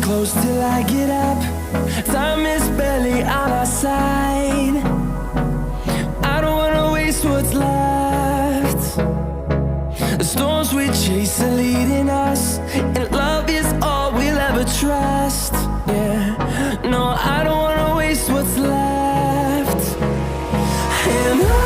close till I get up. Time is barely on our side. I don't wanna waste what's left. The storms we chase are leading us, and love is all we'll ever trust. Yeah, no, I don't wanna waste what's left. And